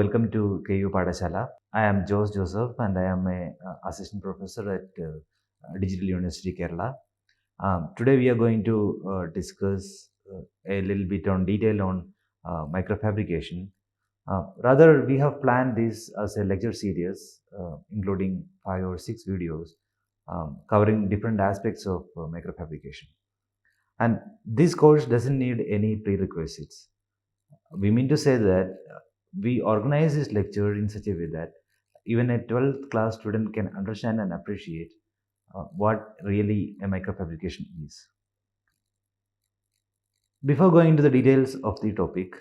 welcome to KU Padashala. I am Jose Joseph and I am a assistant professor at Digital University Kerala. Today we are going to discuss a little bit on detail on microfabrication. Rather, we have planned this as a lecture series, including 5 or 6 videos covering different aspects of microfabrication. And this course doesn't need any prerequisites. We mean to say that we organize this lecture in such a way that even a 12th class student can understand and appreciate what really a microfabrication is. Before going into the details of the topic,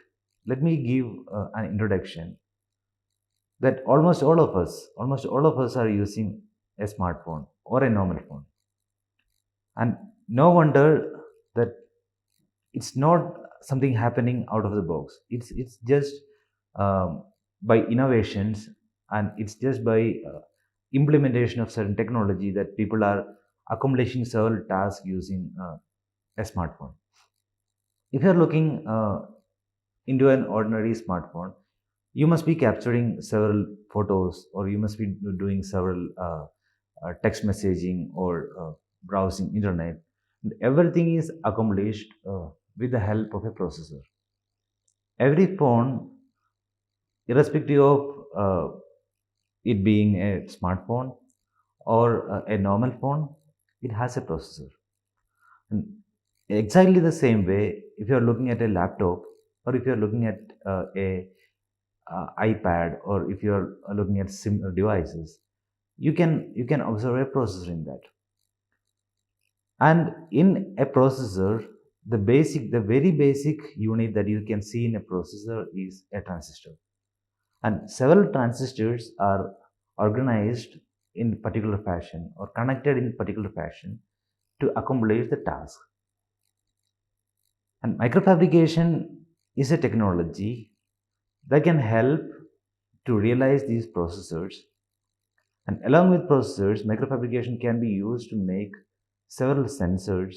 let me give an introduction that almost all of us are using a smartphone or a normal phone. And no wonder that it's not something happening out of the box. It's just by innovations, and it's just by implementation of certain technology that people are accomplishing several tasks using a smartphone. If you're looking into an ordinary smartphone, you must be capturing several photos, or you must be doing several text messaging or browsing internet. And everything is accomplished with the help of a processor. Every phone, irrespective of it being a smartphone or a normal phone, it has a processor. And exactly the same way, if you're looking at a laptop, or if you're looking at a iPad, or if you're looking at similar devices, you can observe a processor in that. And in a processor, the very basic unit that you can see in a processor is a transistor. And several transistors are organized in particular fashion or connected in particular fashion to accomplish the task. And microfabrication is a technology that can help to realize these processors. And along with processors, microfabrication can be used to make several sensors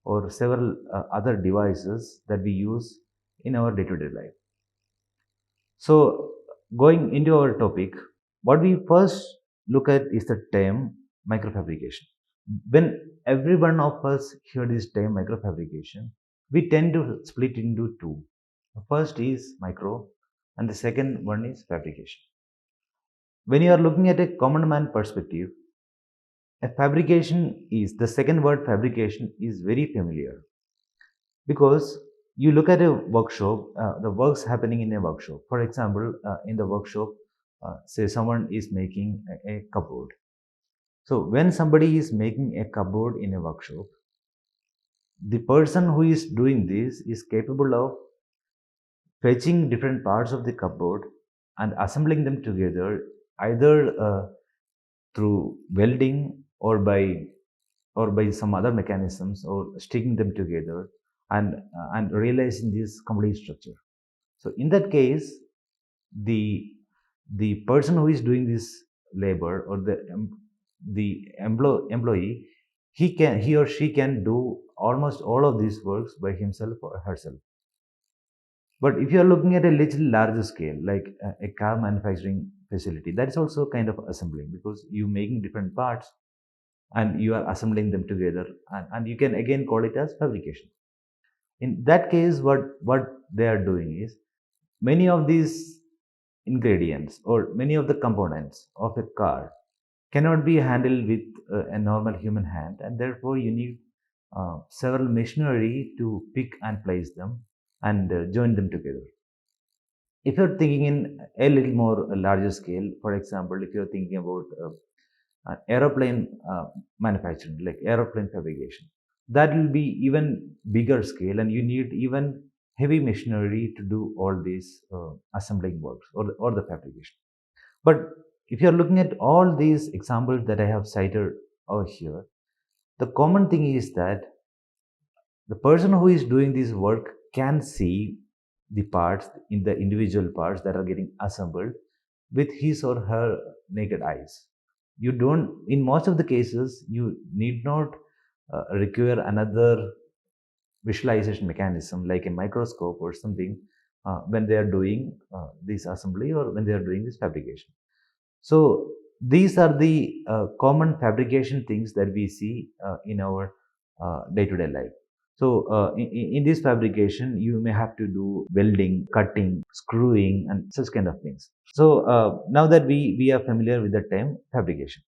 or several other devices that we use in our day-to-day life. So, going into our topic, what we first look at is the term microfabrication. When every one of us hear this term microfabrication, we tend to split into two. The first is micro, and the second one is fabrication. When you are looking at a common man perspective, a fabrication is the second word fabrication is very familiar, because you look at a workshop, the works happening in a workshop. For example, in the workshop, say someone is making a cupboard. So when somebody is making a cupboard in a workshop, the person who is doing this is capable of fetching different parts of the cupboard and assembling them together, either through welding or by some other mechanisms, or sticking them together and realizing this complete structure. So in that case, the the person who is doing this labor, or employee, he or she can do almost all of these works by himself or herself. But if you are looking at a little larger scale, like a car manufacturing facility, that is also kind of assembling, because you making different parts and you are assembling them together, and you can again call it as fabrication. In that case, what they are doing is, many of these ingredients or many of the components of a car cannot be handled with a normal human hand, and therefore you need several machinery to pick and place them and join them together. If you're thinking in a little more larger scale, for example, if you're thinking about aeroplane manufacturing, like aeroplane fabrication, that will be even bigger scale, and you need even heavy machinery to do all these assembling works, or the fabrication. But if you're looking at all these examples that I have cited over here, the common thing is that the person who is doing this work can see the parts, in the individual parts that are getting assembled, with his or her naked eyes. You don't, in most of the cases, you need not require another visualization mechanism like a microscope or something when they are doing this assembly or when they are doing this fabrication. So these are the common fabrication things that we see in our day-to-day life. So in this fabrication, you may have to do welding, cutting, screwing, and such kind of things. So now that we are familiar with the term fabrication,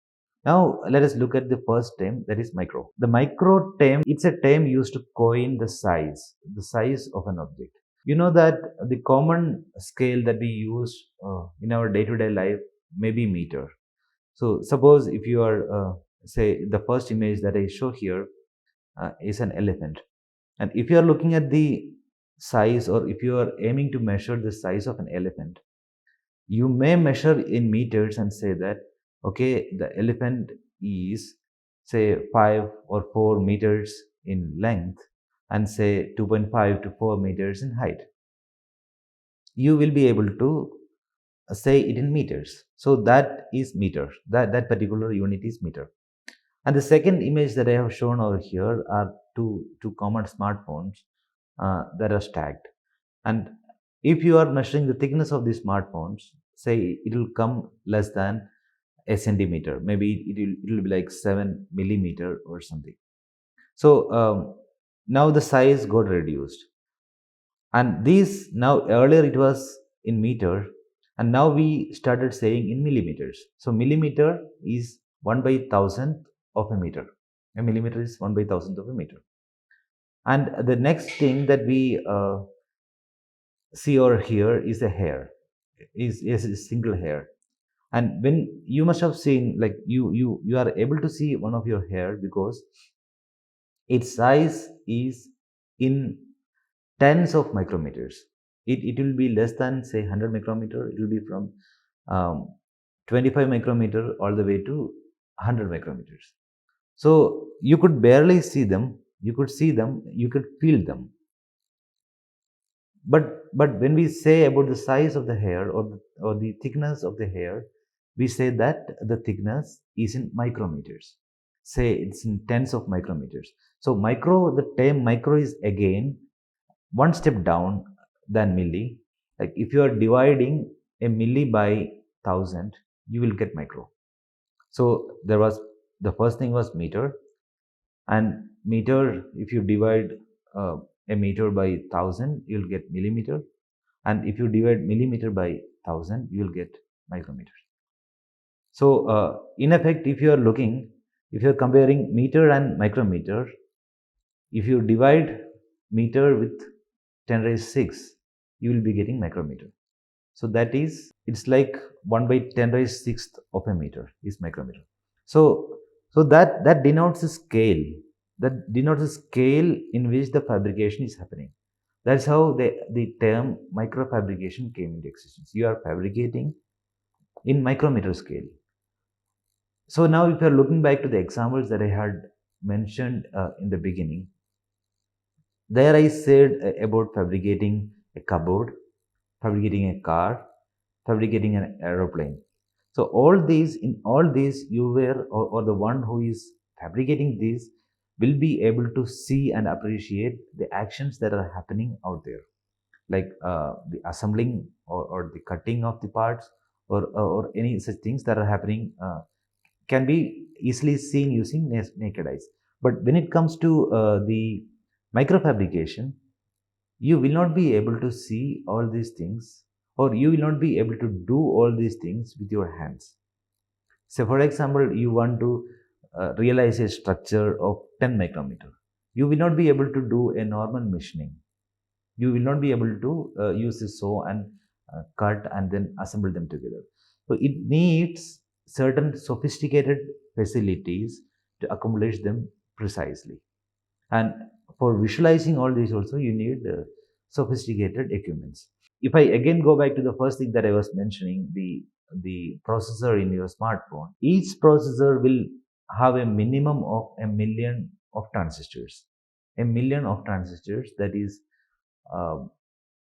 now let us look at the first term, that is micro. The micro term, it's a term used to coin the size of an object. You know that the common scale that we use in our day-to-day life may be meter. So suppose if you are, say, the first image that I show here is an elephant. And if you are looking at the size, or if you are aiming to measure the size of an elephant, you may measure in meters and say that, okay, the elephant is, say, 5 or 4 meters in length and say 2.5 to 4 meters in height. You will be able to say it in meters. So that is meter. That particular unit is meter. And the second image that I have shown over here are two common smartphones that are stacked. And if you are measuring the thickness of these smartphones, say it will come less than a centimeter. Maybe it will be like 7 millimeter or something. So now the size got reduced. And these, now earlier it was in meter, and now we started saying in millimeters. So millimeter is 1 by 1000 of a meter. A millimeter is 1 by 1000 of a meter. And the next thing that we see over here is a hair, is a single hair. And when you must have seen, like you are able to see one of your hair because its size is in tens of micrometers. It will be less than, say, 100 micrometer. It will be from 25 micrometer all the way to 100 micrometers. So you could barely see them. You could see them. You could feel them. But when we say about the size of the hair, or the thickness of the hair, we say that the thickness is in micrometers. Say it's in tens of micrometers. So micro, the term micro is again one step down than milli. Like if you are dividing a milli by 1000, you will get micro. So there was, the first thing was meter, and meter, if you divide a meter by 1000, you'll get millimeter, and if you divide millimeter by 1000, you'll get micrometer. So in effect, if you are looking, if you are comparing meter and micrometer, if you divide meter with 10 raised 6, you will be getting micrometer. So that is, it's like 1 by 10 raised 6th of a meter is micrometer. So that denotes a scale. That denotes a scale in which the fabrication is happening. That's how the term microfabrication came into existence. You are fabricating in micrometer scale. So now if you are looking back to the examples that I had mentioned in the beginning, there I said about fabricating a cupboard, fabricating a car, fabricating an aeroplane. So in all these, you were, or the one who is fabricating these, will be able to see and appreciate the actions that are happening out there, like the assembling, or the cutting of the parts, or any such things that are happening can be easily seen using naked eyes. But when it comes to the microfabrication, you will not be able to see all these things, or you will not be able to do all these things with your hands. So for example, you want to realize a structure of 10 micrometer. You will not be able to do a normal machining. You will not be able to use a saw and cut and then assemble them together. So it needs certain sophisticated facilities to accomplish them precisely. And for visualizing all these also, you need sophisticated equipments. If I again go back to the first thing that I was mentioning, the processor in your smartphone, each processor will have a minimum of a million of transistors. A million of transistors that is uh,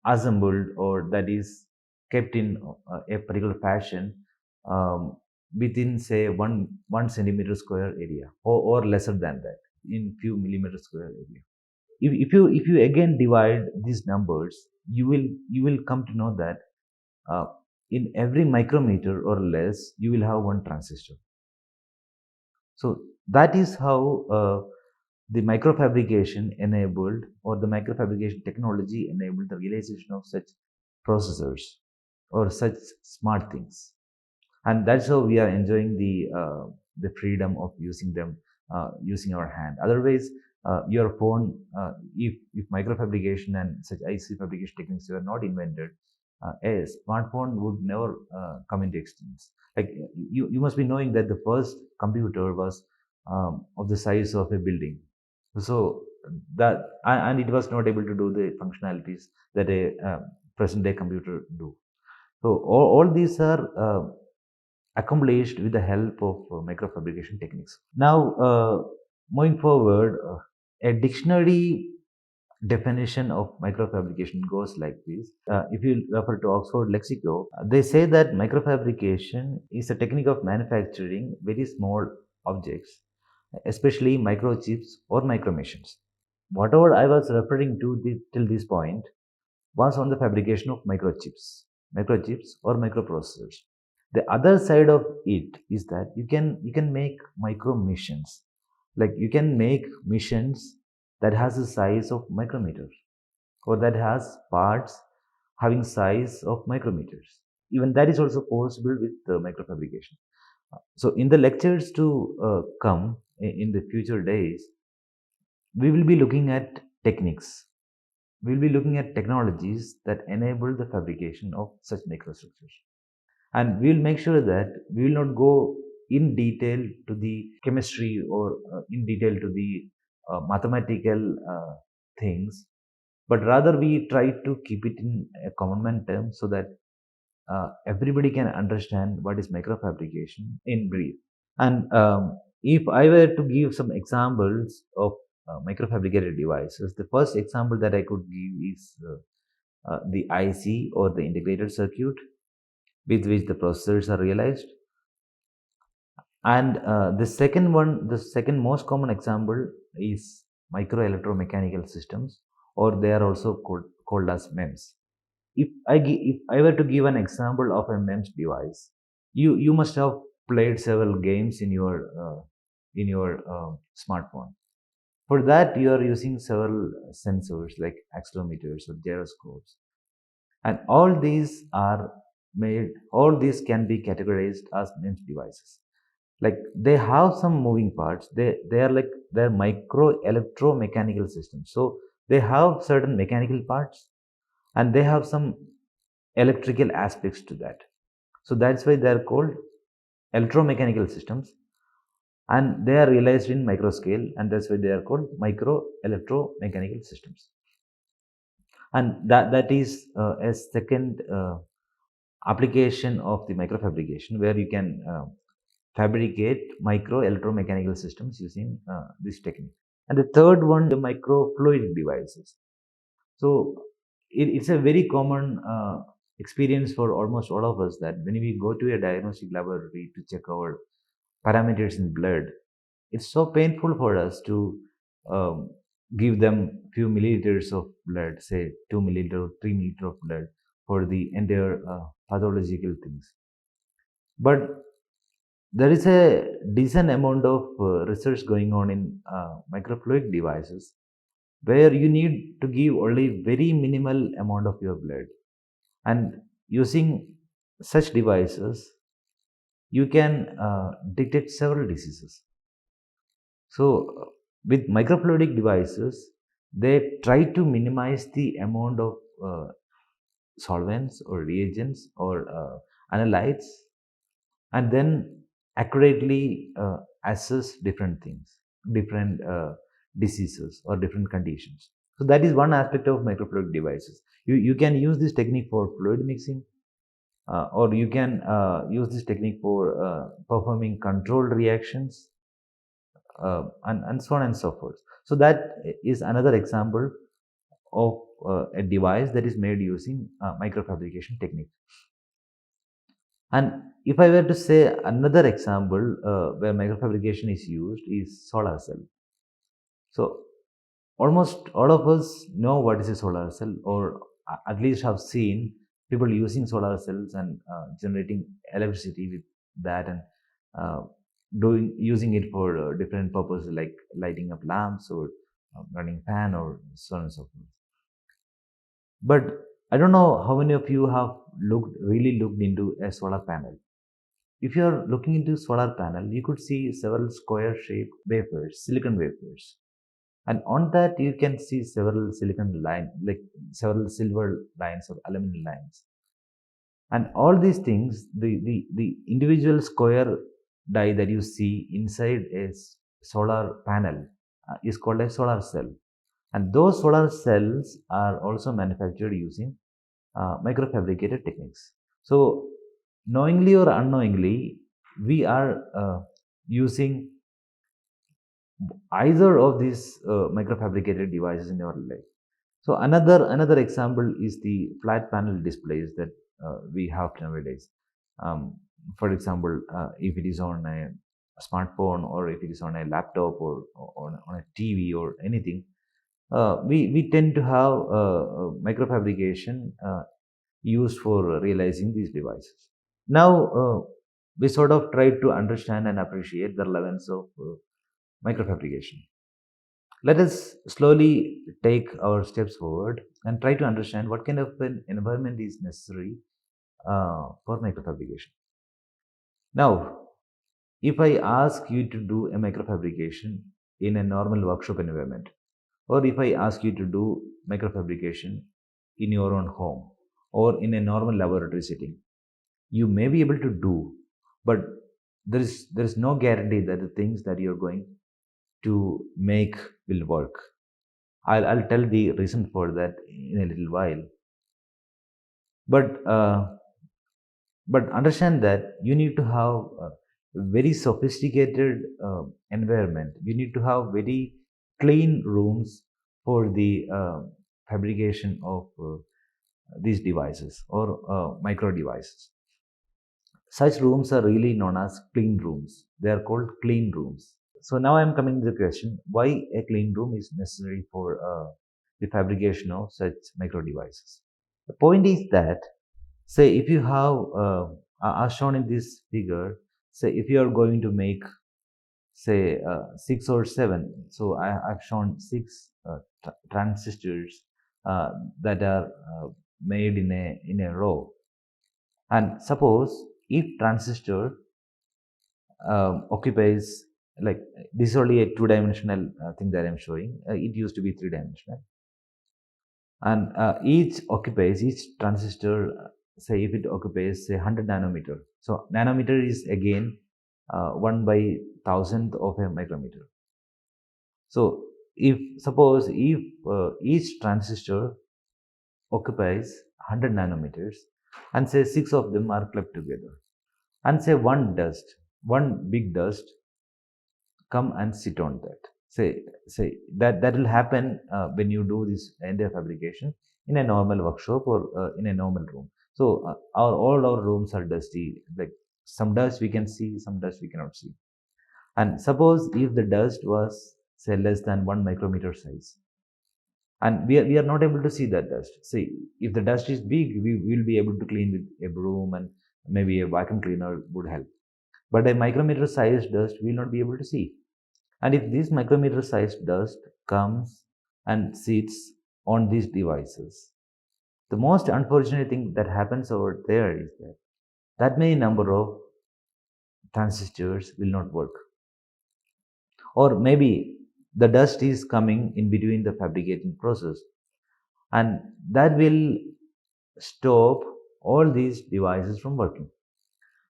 assembled, or that is kept in a particular fashion within, say, one centimeter square area, or lesser than that, in few millimeter square area. If you again divide these numbers, you will come to know that uh, in every micrometer or less, you will have one transistor. So that is how the microfabrication enabled, or the microfabrication technology enabled, the realization of such processors or such smart things. And that's how we are enjoying the freedom of using them, using our hand. Otherwise, your phone, if microfabrication and such IC fabrication techniques were not invented, a smartphone would never come into existence. Like, you must be knowing that the first computer was of the size of a building. So that, and it was not able to do the functionalities that a present day computer do. So all these are accomplished with the help of microfabrication techniques. Now, moving forward, a dictionary definition of microfabrication goes like this. If you refer to Oxford Lexico, they say that microfabrication is a technique of manufacturing very small objects, especially microchips or micromachines. Whatever I was referring to till this point was on the fabrication of microchips or microprocessors. The other side of it is that you can make micro machines, like you can make machines that has a size of micrometers, or that has parts having size of micrometers. Even that is also possible with microfabrication. So in the lectures to come in the future days, we will be looking at techniques, we'll be looking at technologies that enable the fabrication of such microstructures. And we'll make sure that we will not go in detail to the chemistry, or in detail to the mathematical things, but rather we try to keep it in a common term so that everybody can understand what is microfabrication in brief. And if I were to give some examples of microfabricated devices, the first example that I could give is the IC, or the integrated circuit, with which the processors are realized. And the second most common example is micro electromechanical systems, or they are also called as MEMS. If I were to give an example of a MEMS device, you must have played several games in your smartphone. For that, you are using several sensors like accelerometers or gyroscopes, and all these can be categorized as MEMS devices. Like, they have some moving parts. They're micro electromechanical systems. So they have certain mechanical parts, and they have some electrical aspects to that. So that's why they are called electromechanical systems, and they are realized in micro scale, and that's why they are called micro electromechanical systems. And that is a second application of the microfabrication, where you can fabricate micro electromechanical systems using this technique. And the third one, the microfluidic devices. So it's a very common experience for almost all of us, that when we go to a diagnostic laboratory to check our parameters in blood, it's so painful for us to um, give them few milliliters of blood, say 2 milliliter or 3 milliliter of blood, for the entire pathological things. But there is a decent amount of research going on in microfluidic devices, where you need to give only very minimal amount of your blood, and using such devices you can detect several diseases. So with microfluidic devices, they try to minimize the amount of solvents or reagents or analytes, and then accurately assess different things, different diseases or different conditions. So that is one aspect of microfluidic devices. You can use this technique for fluid mixing, or you can use this technique for performing controlled reactions, and so on and so forth. So that is another example of a device that is made using microfabrication technique. And if I were to say another example where microfabrication is used is solar cell. So almost all of us know what is a solar cell, or at least have seen people using solar cells and generating electricity with that, and uh, doing using it for different purposes like lighting up lamps or running fan or so on and so forth. But I don't know how many of you have really looked into a solar panel. If you are looking into solar panel, you could see several square shaped wafers, silicon wafers. And on that you can see several silicon line, like several silver lines or aluminum lines. And all these things, the individual square die that you see inside a solar panel is called a solar cell. And those solar cells are also manufactured using microfabricated techniques. So, knowingly or unknowingly, we are using either of these microfabricated devices in our life. So, another example is the flat panel displays that we have nowadays. Um, for example, if it is on a smartphone or if it is on a laptop or on a TV or anything, we tend to have microfabrication used for realizing these devices. Now, we sort of try to understand and appreciate the relevance of microfabrication. Let us slowly take our steps forward and try to understand what kind of an environment is necessary for microfabrication. Now, if I ask you to do a microfabrication in a normal workshop environment, or if I ask you to do microfabrication in your own home or in a normal laboratory setting, you may be able to do, but there is no guarantee that the things that you're going to make will work. I'll tell the reason for that in a little while. But understand that you need to have a very sophisticated environment. You need to have very clean rooms for the fabrication of these devices or micro devices. Such rooms are really known as clean rooms. They are called clean rooms. So now I am coming to the question: why a clean room is necessary for the fabrication of such micro devices? The point is that, say, if you have, as shown in this figure, say if you are going to make, say, 6 or 7. So I've shown 6 transistors that are made in a row. And suppose if transistor occupies, like, this is only a two-dimensional thing that I'm showing. It used to be three-dimensional, and each transistor, say if it occupies say 100 nanometer. So nanometer is again 1/1000th of a micrometer. So if suppose if each transistor occupies 100 nanometers, and say 6 of them are clubbed together, and say one big dust come and sit on that. Say that will happen when you do this entire fabrication in a normal workshop or in a normal room. So all our rooms are dusty. Like, some dust we can see, some dust we cannot see. And suppose if the dust was, say, less than 1 micrometer size, and we are not able to see that dust. See, if the dust is big, we will be able to clean with a broom, and maybe a vacuum cleaner would help. But a micrometer sized dust we will not be able to see. And if this micrometer sized dust comes and sits on these devices, the most unfortunate thing that happens over there is that many number of transistors will not work. Or maybe the dust is coming in between the fabricating process, and that will stop all these devices from working.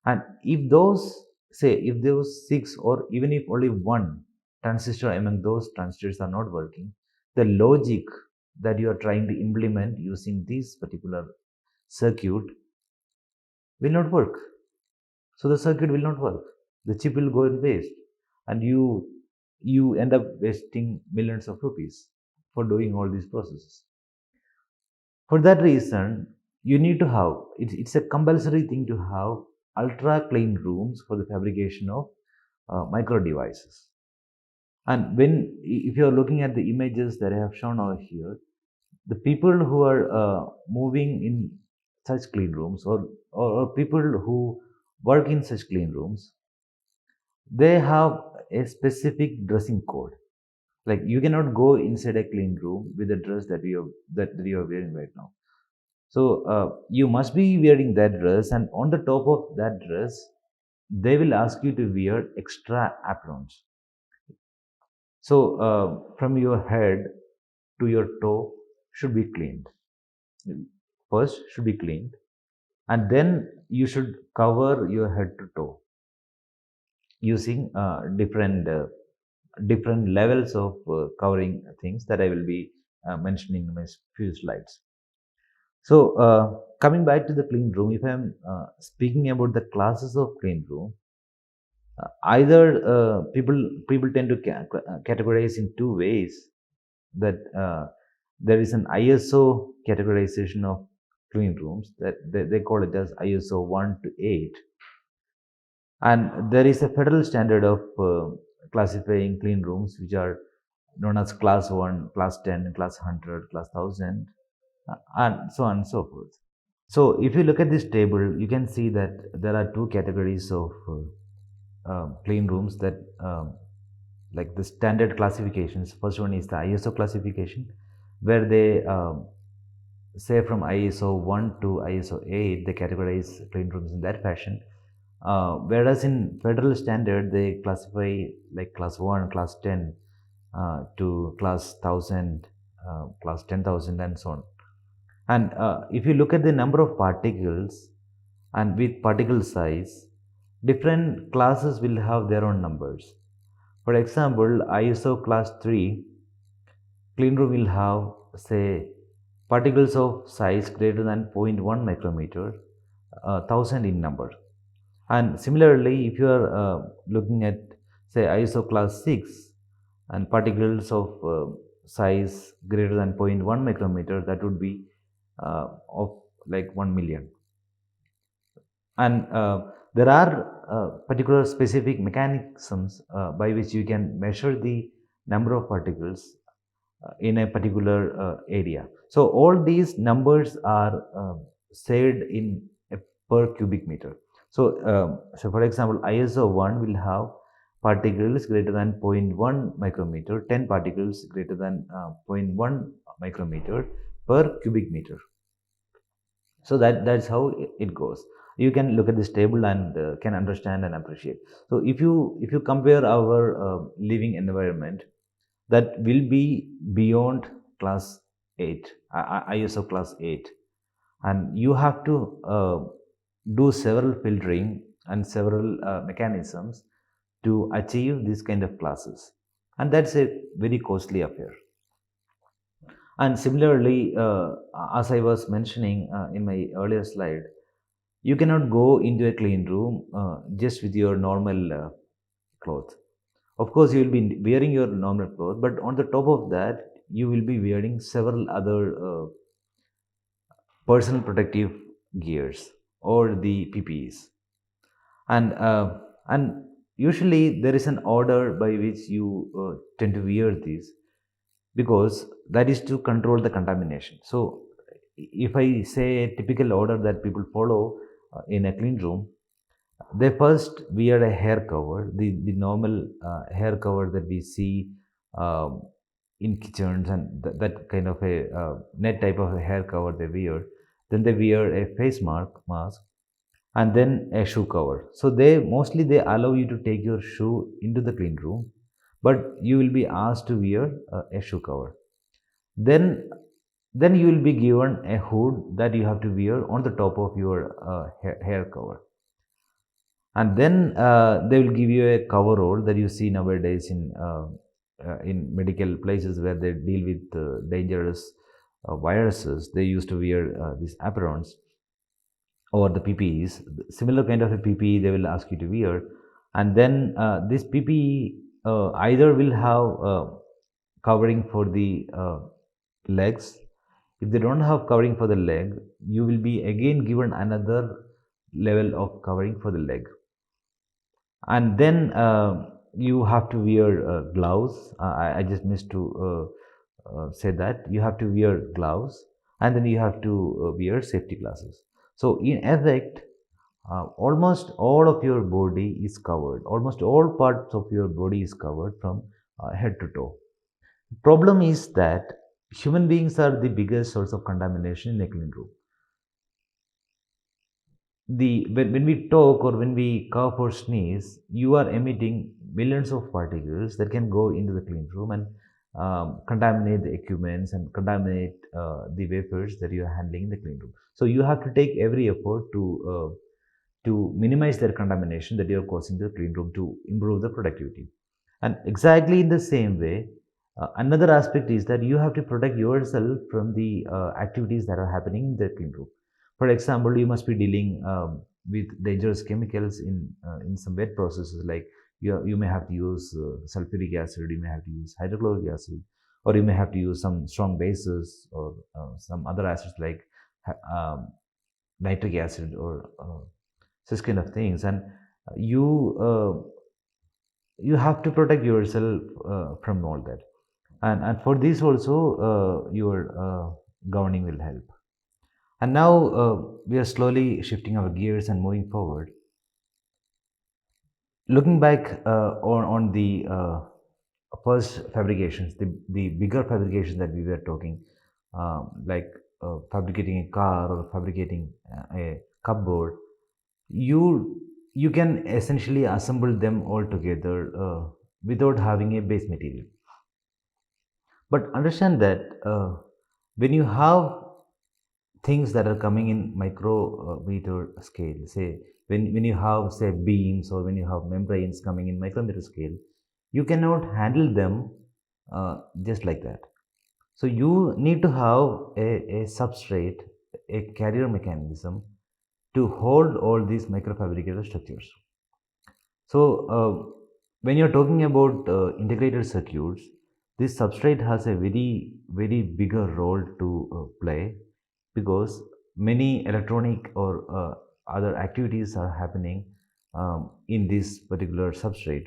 And if those 6, or even if only one transistor among those transistors are not working, the logic that you are trying to implement using this particular circuit will not work. So the circuit will not work. The chip will go in waste, and you end up wasting millions of rupees for doing all these processes. For that reason, you need to have, it's a compulsory thing to have ultra clean rooms for the fabrication of micro devices. And if you're looking at the images that I have shown over here, the people who are moving in such clean rooms, or people who work in such clean rooms, they have a specific dressing code. Like you cannot go inside a clean room with the dress that you are wearing right now. So you must be wearing that dress, and on the top of that dress, they will ask you to wear extra aprons. So from your head to your toe should be cleaned. First should be cleaned, and then you should cover your head to toe using different levels of covering things that I will be mentioning in my few slides. So coming back to the clean room, if I'm speaking about the classes of clean room, either people tend to categorize in two ways. That there is an ISO categorization of clean rooms, that they call it as ISO 1 to 8, and there is a federal standard of classifying clean rooms, which are known as class 1, class 10, class 100, class 1000, and so on and so forth. So if you look at this table, you can see that there are two categories of clean rooms, that like the standard classifications. First one is the ISO classification, where they say from ISO 1 to ISO 8, they categorize clean rooms in that fashion. Whereas in federal standard, they classify like class 1, class 10 to class 1000, class 10,000, and so on. And if you look at the number of particles and with particle size, different classes will have their own numbers. For example, ISO class 3 clean room will have, say, particles of size greater than 0.1 micrometer, 1000 in number. And similarly, if you are looking at, say, ISO class 6 and particles of size greater than 0.1 micrometer, that would be of like 1 million. And there are particular specific mechanisms by which you can measure the number of particles in a particular area. So all these numbers are said in a per cubic meter. So for example, ISO 1 will have particles greater than 0.1 micrometer, 10 particles greater than 0.1 micrometer per cubic meter. So that's how it goes. You can look at this table and can understand and appreciate. So if you compare our living environment, that will be beyond class 8, ISO class 8, and you have to do several filtering and several mechanisms to achieve this kind of classes, and that's a very costly affair. And similarly, as I was mentioning in my earlier slide, you cannot go into a clean room just with your normal clothes. Of course, you will be wearing your normal clothes, but on the top of that, you will be wearing several other personal protective gears, or the PPEs. And usually there is an order by which you tend to wear these, because that is to control the contamination. So if I say a typical order that people follow in a clean room, they first wear a hair cover, the normal hair cover that we see um, in kitchens, and that kind of a net type of a hair cover they wear. Then they wear a mask, and then a shoe cover. So they allow you to take your shoe into the clean room, but you will be asked to wear a shoe cover. Then then you will be given a hood that you have to wear on the top of your hair cover, and then they will give you a coverall that you see nowadays in medical places where they deal with dangerous viruses. They used to wear these aprons or the PPEs. Similar kind of a PPE they will ask you to wear, and then this PPE either will have covering for the legs. If they don't have covering for the leg, you will be again given another level of covering for the leg, and then you have to wear gloves. I just missed to say that you have to wear gloves and then you have to wear safety glasses. So in effect, almost all of your body is covered. Almost all parts of your body is covered from head to toe. Problem is that human beings are the biggest source of contamination in a clean room. When we talk or when we cough or sneeze, you are emitting millions of particles that can go into the clean room and contaminate the equipments and contaminate the vapors that you are handling in the clean room. So you have to take every effort to minimize their contamination that you are causing to the clean room to improve the productivity. And exactly in the same way, another aspect is that you have to protect yourself from the activities that are happening in the clean room. For example, you must be dealing with dangerous chemicals in some wet processes, like you may have to use sulfuric acid, you may have to use hydrochloric acid, or you may have to use some strong bases or some other acids like nitric acid or such kind of things. And you you have to protect yourself from all that, and for this also your governing will help. And now we are slowly shifting our gears and moving forward, looking back on the first fabrications, the bigger fabrications that we were talking, like fabricating a car or fabricating a cupboard. You can essentially assemble them all together without having a base material. But understand that when you have things that are coming in micrometer scale, say when you have say beams or when you have membranes coming in micrometer scale, you cannot handle them just like that. So you need to have a substrate, a carrier mechanism to hold all these microfabricated structures. So when you're talking about integrated circuits, this substrate has a very bigger role to play, because many electronic or other activities are happening in this particular substrate.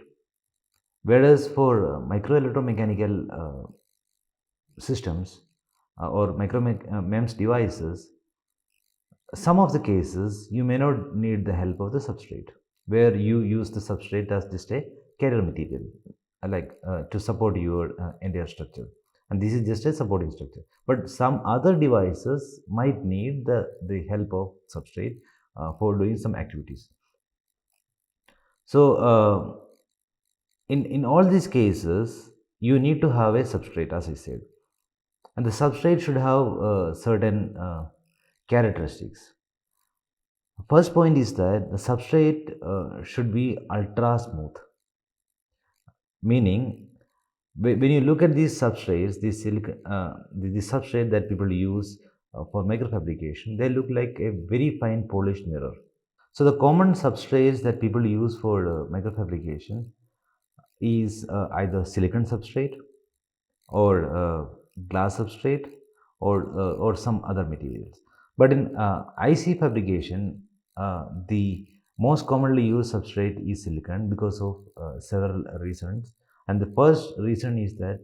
Whereas for micro electromechanical systems or MEMS devices, some of the cases you may not need the help of the substrate, where you use the substrate as just a carrier material, to support your entire structure, and this is just a supporting structure. But some other devices might need the help of substrate for doing some activities. So in all these cases you need to have a substrate, as I said, and the substrate should have certain characteristics. First point is that the substrate should be ultra smooth, meaning when you look at these substrates, the substrate that people use for microfabrication, they look like a very fine polished mirror. So the common substrates that people use for microfabrication is either silicon substrate or glass substrate or some other materials. But in IC fabrication, the most commonly used substrate is silicon because of several reasons. And the first reason is that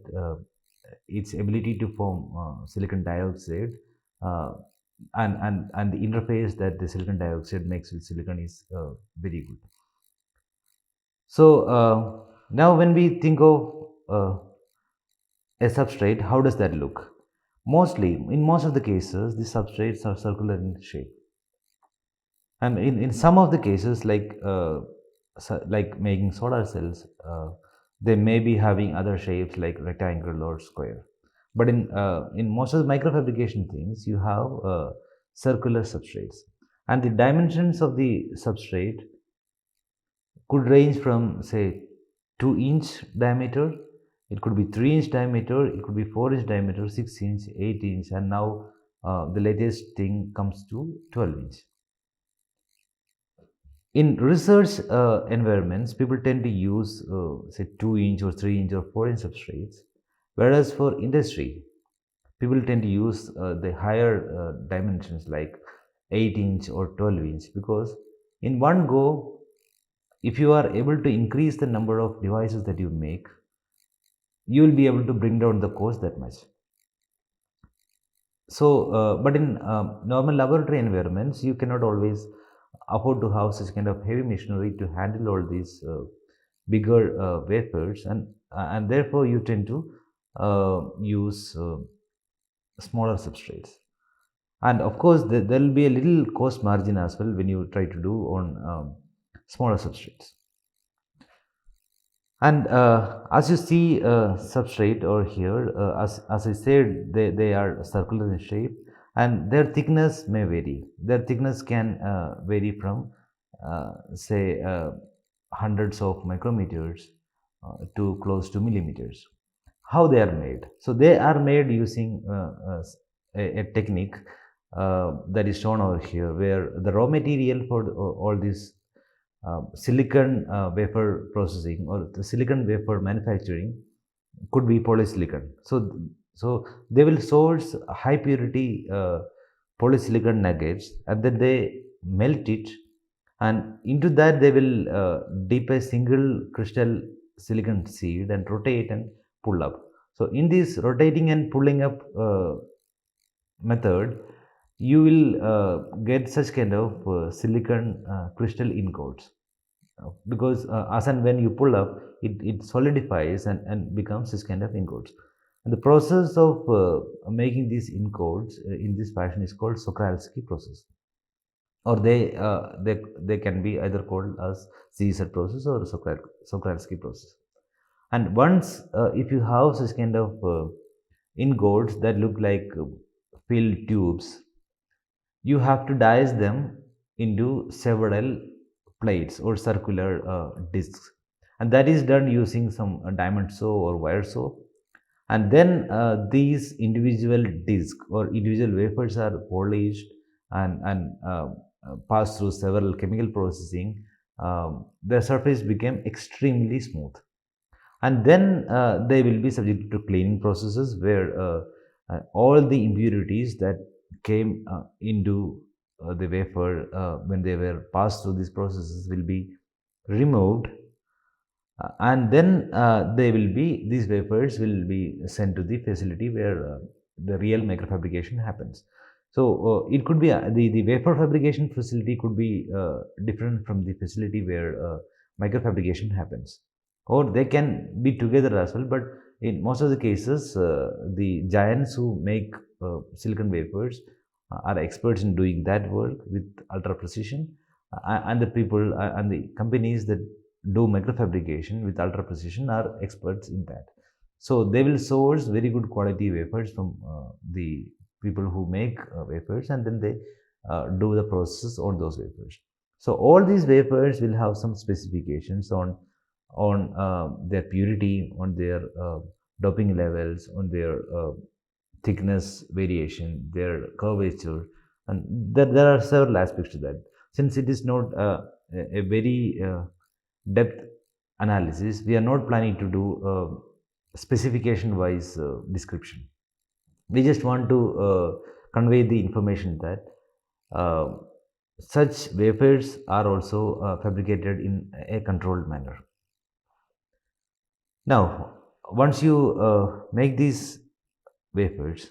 its ability to form silicon dioxide, uh, and the interface that the silicon dioxide makes with silicon is very good. So now when we think of a substrate, how does that look? Mostly, in most of the cases, the substrates are circular in shape. And in some of the cases, like making solar cells, they may be having other shapes like rectangle or square. But in most of the microfabrication things, you have circular substrates, and the dimensions of the substrate could range from say 2-inch diameter, it could be 3-inch diameter, it could be 4-inch diameter, 6-inch, 8-inch, and now the latest thing comes to 12-inch. In research environments, people tend to use say 2-inch or 3-inch or 4-inch substrates, whereas for industry, people tend to use the higher dimensions like 8-inch or 12-inch, because in one go, if you are able to increase the number of devices that you make, you will be able to bring down the cost that much. But in normal laboratory environments, you cannot always afford to have such kind of heavy machinery to handle all these bigger wafers, and therefore you tend to use smaller substrates. And of course, there will be a little cost margin as well when you try to do on smaller substrates. And as you see substrate over here, as I said, they are circular in shape and their thickness may vary. Their thickness can vary from say hundreds of micrometers to close to millimeters. How they are made? So they are made using a technique that is shown over here, where the raw material for all these silicon wafer processing or the silicon wafer manufacturing could be polysilicon. So they will source high purity polysilicon nuggets and then they melt it, and into that they will dip a single crystal silicon seed and rotate and pull up. So in this rotating and pulling up method, you will get such kind of silicon crystal ingots, because as and when you pull up, it solidifies and becomes this kind of ingots. And the process of making these ingots in this fashion is called Sokralski process, or they can be either called as CZ process or Sokralski process. And once if you have such kind of ingots that look like filled tubes, you have to dice them into several plates or circular discs, and that is done using some diamond saw or wire saw. And then these individual discs or individual wafers are polished and pass through several chemical processing. The surface became extremely smooth, and then they will be subjected to cleaning processes where all the impurities that came into the wafer when they were passed through these processes will be removed, and then these wafers will be sent to the facility where the real microfabrication happens. So it could be the wafer fabrication facility could be different from the facility where microfabrication happens, or they can be together as well. But in most of the cases, the giants who make silicon wafers are experts in doing that work with ultra precision, and the people and the companies that do microfabrication with ultra precision are experts in that. So they will source very good quality wafers from the people who make wafers, and then they do the process on those wafers. So all these wafers will have some specifications on their purity, on their doping levels, on their thickness variation, their curvature, and there are several aspects to that. Since it is not a very depth analysis, we are not planning to do specification wise description. We just want to convey the information that uh, such wafers are also fabricated in a controlled manner. Now, once you make these wafers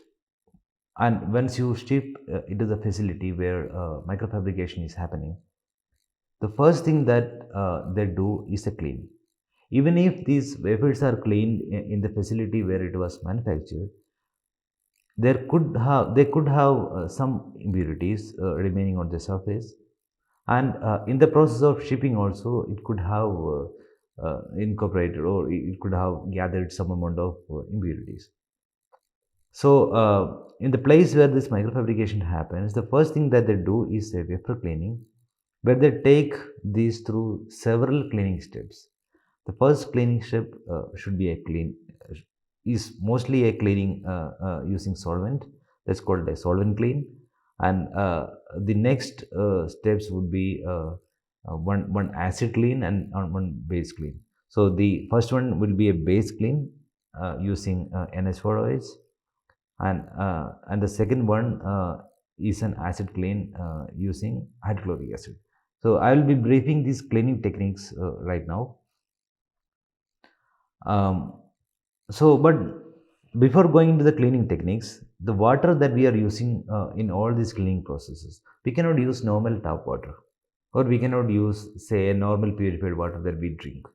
and once you ship into the facility where microfabrication is happening, the first thing that they do is a clean. Even if these wafers are cleaned in the facility where it was manufactured, they could have some impurities remaining on the surface, and in the process of shipping also it could have incorporated, or it could have gathered some amount of impurities. So in the place where this microfabrication happens, the first thing that they do is a wafer cleaning, where they take these through several cleaning steps. The first cleaning step should be a clean is mostly a cleaning using solvent. That's called a solvent clean, and the next steps would be one acid clean and one base clean. So the first one will be a base clean using NH4OH, and the second one is an acid clean using hydrochloric acid. So I will be briefing these cleaning techniques right now. Um, but Before going into the cleaning techniques, the water that we are using in all these cleaning processes, we cannot use normal tap water, or we cannot use, say, a normal purified water that we drink.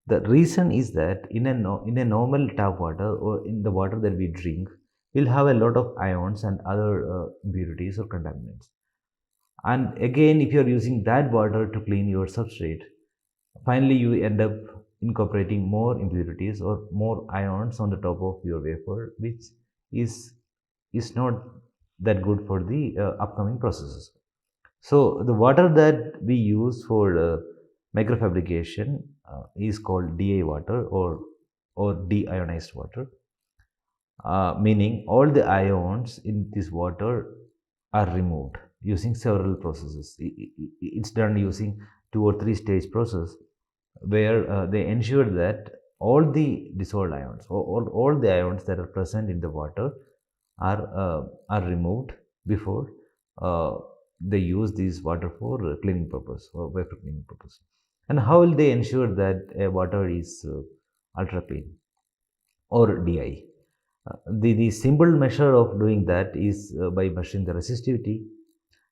The reason is that in a normal tap water or in the water that we drink, we'll have a lot of ions and other impurities or contaminants. And again, if you're using that water to clean your substrate, finally you end up incorporating more impurities or more ions on the top of your wafer, which is is not that good for the upcoming processes. So the water that we use for microfabrication is called DI water, or deionized water, meaning all the ions in this water are removed using several processes. It's done using 2 or 3 stage process where they ensure that all the dissolved ions, or all the ions that are present in the water are removed before uh, they use this water for cleaning purpose or wafer cleaning purpose. And how will they ensure that water is ultra clean or DI? The simple measure of doing that is by measuring the resistivity,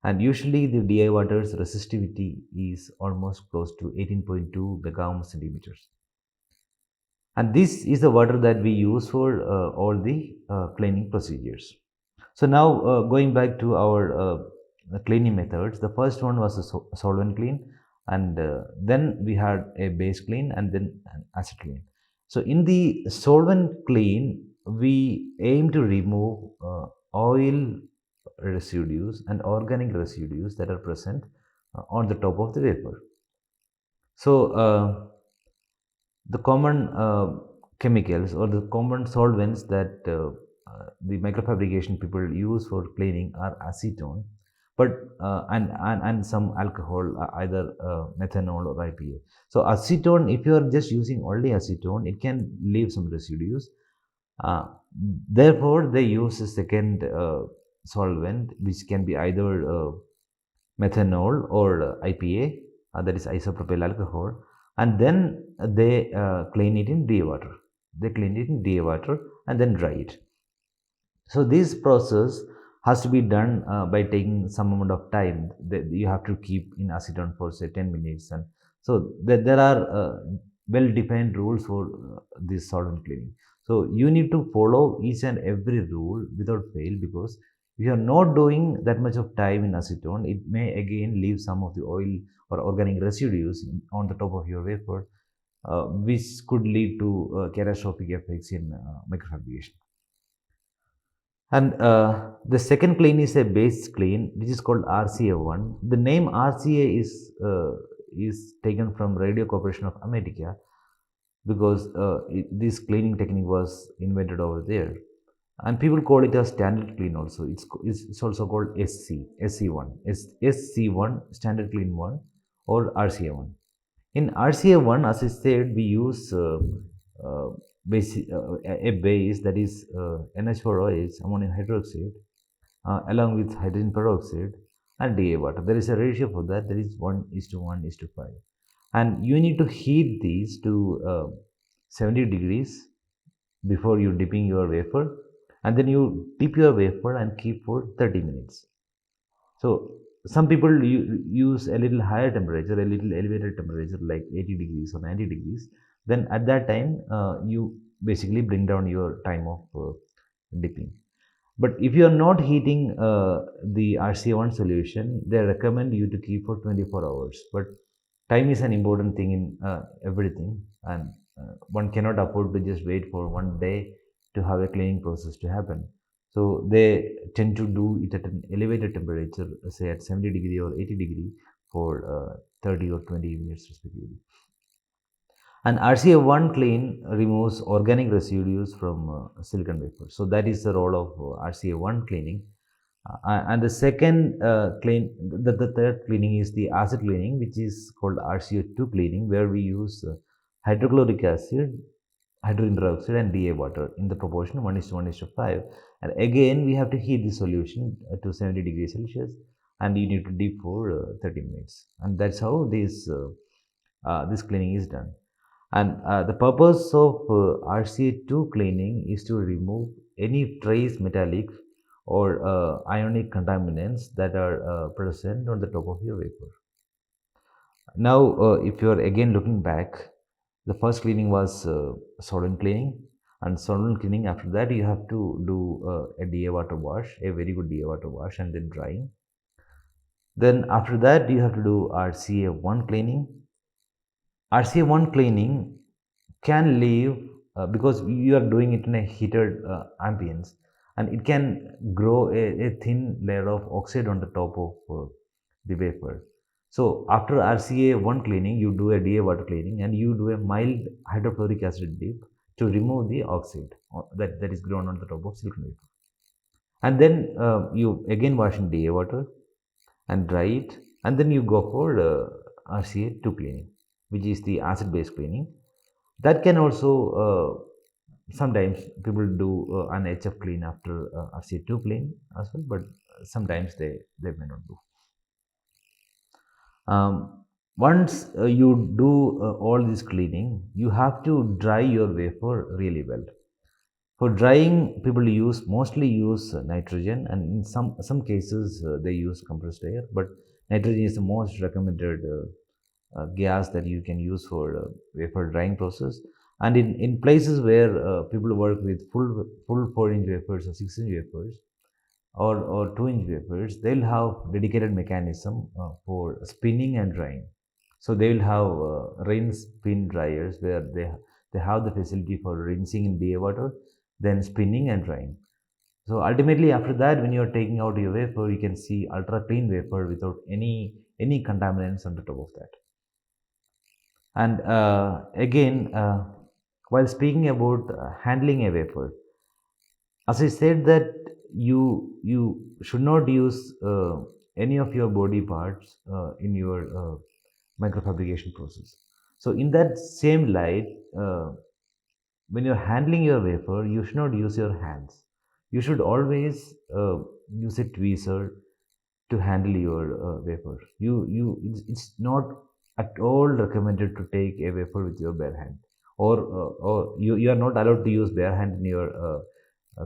and usually the DI water's resistivity is almost close to 18.2 megohm centimeters. And this is the water that we use for all the cleaning procedures. So now going back to our cleaning methods, the first one was a solvent clean, and then we had a base clean, and then an acid clean. So in the solvent clean, we aim to remove oil residues and organic residues that are present on the top of the wafer. So the common chemicals or the common solvents that the microfabrication people use for cleaning are acetone, but and some alcohol, either methanol or IPA. So acetone, if you are just using only acetone, it can leave some residues. Uh, Therefore, they use a second solvent, which can be either methanol or IPA, that is isopropyl alcohol, and then they clean it in DA water. They clean it in DA water and then dry it. So this process has to be done by taking some amount of time that you have to keep in acetone for say 10 minutes, and so there are well defined rules for this solvent cleaning. So you need to follow each and every rule without fail, because if you are not doing that much of time in acetone, it may again leave some of the oil or organic residues on the top of your wafer, which could lead to catastrophic effects in microfabrication. And the second clean is a base clean, which is called RCA1. The name RCA is taken from Radio Corporation of America, because this cleaning technique was invented over there. And people call it a standard clean also. It's also called SC1, SC1, standard clean 1, or RCA1. In RCA1, as I said, we use uh, a base, that is NH4OH, ammonium hydroxide, along with hydrogen peroxide and DA water. There is a ratio for that, that is 1:1:5. And you need to heat these to 70 degrees before you dipping your wafer, and then you dip your wafer and keep for 30 minutes. So some people use a little higher temperature, a little elevated temperature like 80 degrees or 90 degrees. Then at that time, you basically bring down your time of dipping. But if you are not heating the RCA1 solution, they recommend you to keep for 24 hours. But time is an important thing in everything, and one cannot afford to just wait for one day to have a cleaning process to happen. So they tend to do it at an elevated temperature, say at 70 degree or 80 degree, for 30 or 20 minutes respectively. And RCA1 clean removes organic residues from silicon wafers. So that is the role of RCA1 cleaning. And the second the third cleaning is the acid cleaning, which is called RCO2 cleaning, where we use hydrochloric acid, hydrogen peroxide, and DA water in the proportion 1:1:5. And again, we have to heat the solution to 70 degrees Celsius, and you need to dip for 30 minutes. And that's how this cleaning is done. And the purpose of RCA2 cleaning is to remove any trace metallic or ionic contaminants that are present on the top of your wafer. Now, if you are again looking back, the first cleaning was solvent cleaning, and solvent cleaning, after that you have to do a DA water wash, a very good DA water wash, and then drying. Then after that you have to do RCA1 cleaning. RCA1 cleaning can leave because you are doing it in a heated ambience, and it can grow a thin layer of oxide on the top of the wafer. So after RCA1 cleaning, you do a DA water cleaning and you do a mild hydrofluoric acid dip to remove the oxide that is grown on the top of silicon wafer. And then you again wash in DA water and dry it, and then you go for RCA2 cleaning, which is the acid based cleaning. That can also sometimes people do an HF clean after RCA2 clean as well, but sometimes they may not do. Once you do all this cleaning, you have to dry your wafer really well. For drying, people mostly use nitrogen, and in some cases they use compressed air. But nitrogen is the most recommended gas that you can use for wafer drying process. And in places where people work with full 4-inch wafers or 6-inch wafers or 2-inch wafers, they'll have dedicated mechanism for spinning and drying. So they will have rinse spin dryers where they have the facility for rinsing in DA water, then spinning and drying. So ultimately, after that, when you are taking out your wafer, you can see ultra clean wafer without any contaminants on the top of that. And again, while speaking about handling a wafer, as I said that you should not use any of your body parts in your microfabrication process. So in that same light, when you're handling your wafer, you should not use your hands. You should always use a tweezer to handle your wafer. It's not at all recommended to take a wafer with your bare hand, or you are not allowed to use bare hand in your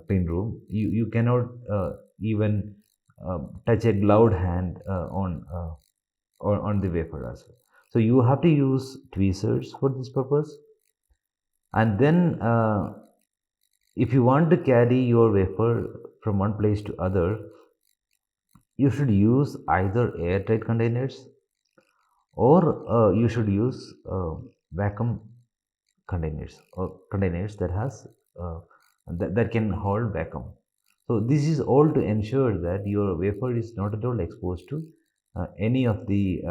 clean room. You cannot even touch a gloved hand on the wafer as well. So you have to use tweezers for this purpose. And then if you want to carry your wafer from one place to other, you should use either airtight containers or you should use vacuum containers or containers that has that can hold vacuum. So this is all to ensure that your wafer is not at all exposed to any of the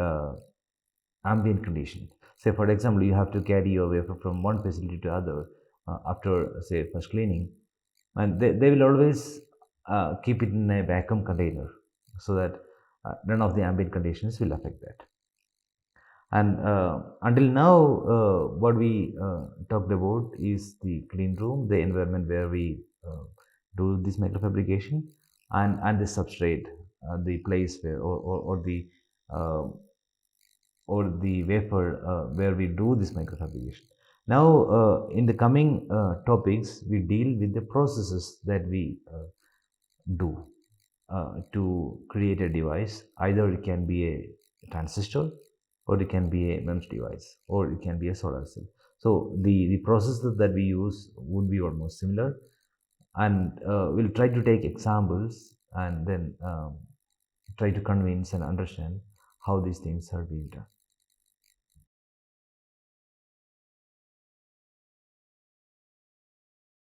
ambient condition. Say for example, you have to carry your wafer from one facility to other after say first cleaning, and they will always keep it in a vacuum container so that none of the ambient conditions will affect that. And until now, what we talked about is the clean room, the environment where we do this microfabrication, and the substrate, the place where uh, or the wafer where we do this microfabrication. Now, in the coming topics, we deal with the processes that we do to create a device. Either it can be a transistor, or it can be a MEMS device, or it can be a solar cell. So the processes that we use would be almost similar, and we'll try to take examples and then try to convince and understand how these things are being done.